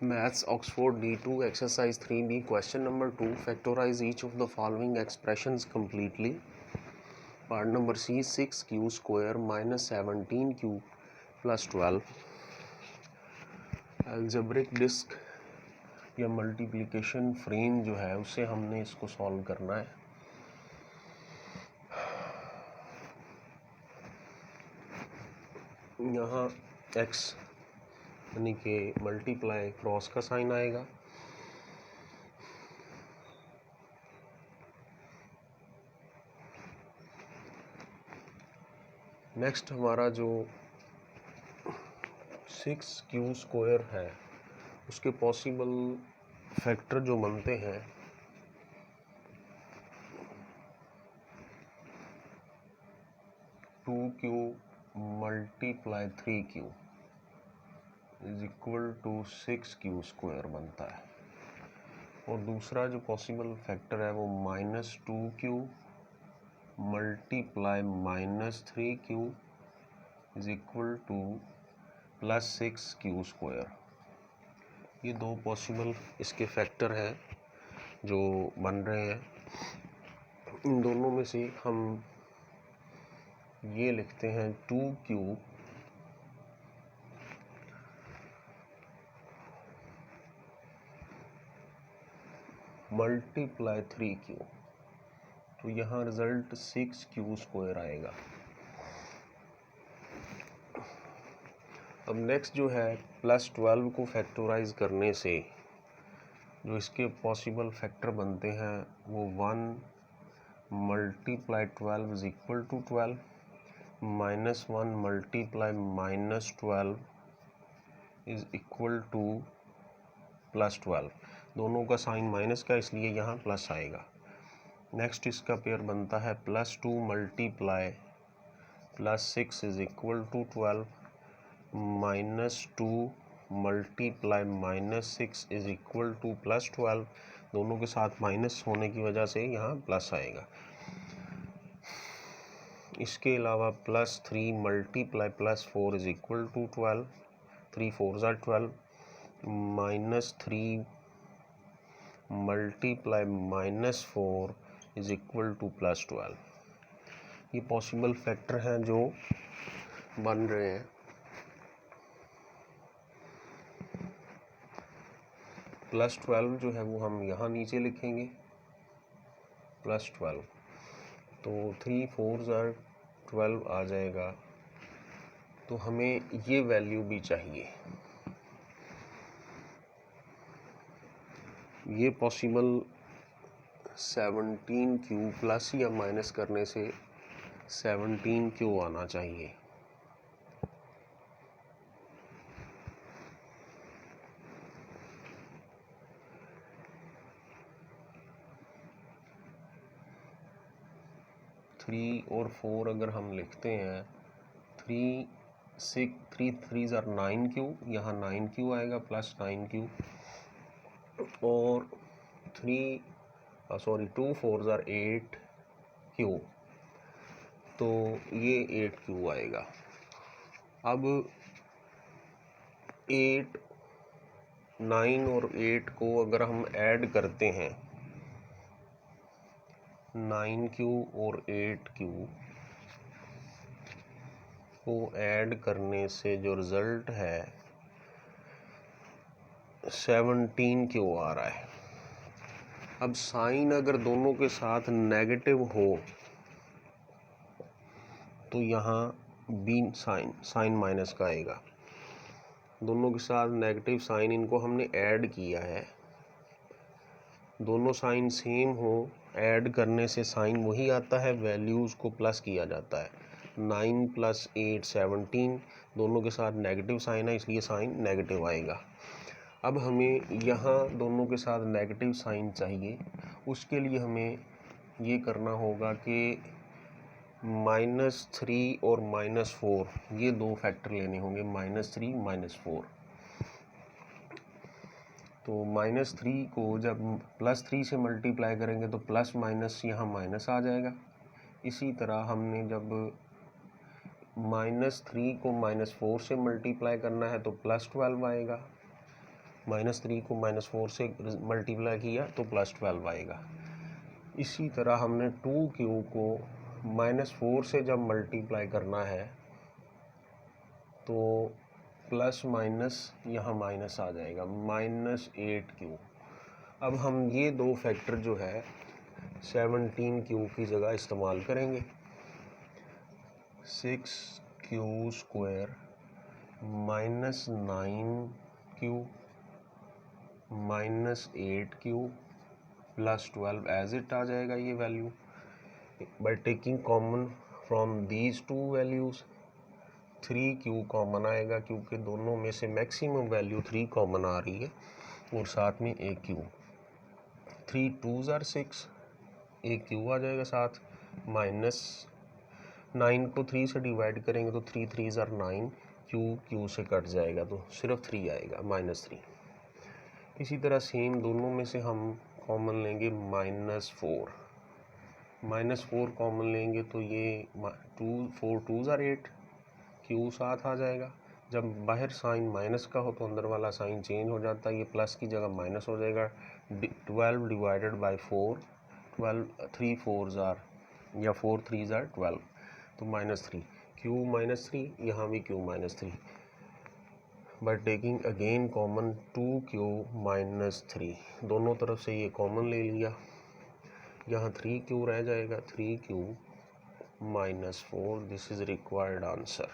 Maths Oxford D2 exercise 3B question number 2 factorize each of the following expressions completely. Part number C 6q square minus 17q plus 12. Algebraic disk या multiplication frame जो है उससे हमने इसको solve करना है। यहाँ x यानी कि मल्टीप्लाई क्रॉस का साइन आएगा, नेक्स्ट हमारा जो 6q स्क्वायर है उसके पॉसिबल फैक्टर जो बनते हैं 2q multiply 3q is equal to 6q square बनता है। और दूसरा जो पॉसिबल फैक्टर है वो -2q multiply -3q is equal to +6q square. ये दो पॉसिबल इसके फैक्टर हैं जो बन रहे हैं। इन दोनों में से हम ये लिखते हैं 2q मल्टीप्लाई 3q, तो यहाँ रिजल्ट 6q स्क्वायर आएगा। अब नेक्स्ट जो है +12 को फैक्टराइज करने से जो इसके पॉसिबल फैक्टर बनते हैं वो 1 multiply 12 is equal to 12, -1 multiply -12 is equal to +12। दोनों का साइन माइनस का इसलिए यहाँ प्लस आएगा। नेक्स्ट इसका पेयर बनता है +2 multiply +6 is equal to 12, -2 multiply -6 is equal to +12। दोनों के साथ माइनस होने की वजह से यहाँ प्लस आएगा। इसके अलावा +3 मल्टीप्लाई +4 इज इक्वल टू 12, 3 4 ज़ा 12, -3 मल्टीप्लाई -4 इज इक्वल टू +12। ये पॉसिबल फैक्टर हैं जो बन रहे हैं। +12 जो है वो हम यहाँ नीचे लिखेंगे +12, तो 3 4 ज़ा 12 आ जाएगा। तो हमें ये वैल्यू भी चाहिए। ये पॉसिबल 17q प्लस या माइनस करने से 17q आना चाहिए। थ्री और 4 अगर हम लिखते हैं 3 3 ज़ा 9q, यहाँ 9q आएगा +9q, और 2 4 ज़ा 8q, तो ये 8q आएगा। अब 8 9 और 8 को अगर हम ऐड करते हैं 9q और 8q को ऐड करने से जो रिज़ल्ट है 17q आ रहा है। अब साइन अगर दोनों के साथ नेगेटिव हो तो यहाँ बी साइन माइनस का आएगा। दोनों के साथ नेगेटिव साइन, इनको हमने ऐड किया है, दोनों साइन सेम हो, ऐड करने से साइन वही आता है, वैल्यूज़ को प्लस किया जाता है। 9 + 8 17, दोनों के साथ नेगेटिव साइन है इसलिए साइन नेगेटिव आएगा। अब हमें यहाँ दोनों के साथ नेगेटिव साइन चाहिए। उसके लिए हमें ये करना होगा कि -3 और -4 ये दो फैक्टर लेने होंगे, -3 -4। तो -3 को जब +3 से मल्टीप्लाई करेंगे तो प्लस माइनस यहाँ माइनस आ जाएगा। इसी तरह हमने जब -3 को -4 से मल्टीप्लाई करना है तो +12 आएगा, -3 को -4 से मल्टीप्लाई किया तो +12 आएगा। इसी तरह हमने 2q को -4 से जब मल्टीप्लाई करना है तो प्लस माइनस यहाँ माइनस आ जाएगा, -8q। अब हम ये दो फैक्टर जो है 17q की जगह इस्तेमाल करेंगे। 6q square -9q -8q +12 as it आ जाएगा ये value. By taking common from these two values 3q common आएगा, क्योंकि दोनों में से मैक्सिमम वैल्यू 3 कॉमन आ रही है, और साथ में एक q। 3 2s are 6, एक q आ जाएगा साथ, -9 को 3 से डिवाइड करेंगे तो 3 3s are 9, q से कट जाएगा तो सिर्फ 3 आएगा, -3। इसी तरह सेम दोनों में से हम कॉमन लेंगे -4 कॉमन लेंगे तो ये 4 2s are 8, q साथ आ जाएगा। जब बाहर साइन माइनस का हो तो अंदर वाला साइन चेंज हो जाता है, ये प्लस की जगह माइनस हो जाएगा। 12 डिवाइडेड बाय 4, 12 3 4s are या 4 3s are 12, तो -3, q -3, यहाँ भी q -3। By taking again common 2q -3, दोनों तरफ से ये कॉमन ले लिया, यहाँ 3q रह जाएगा, 3q -4। This is required answer.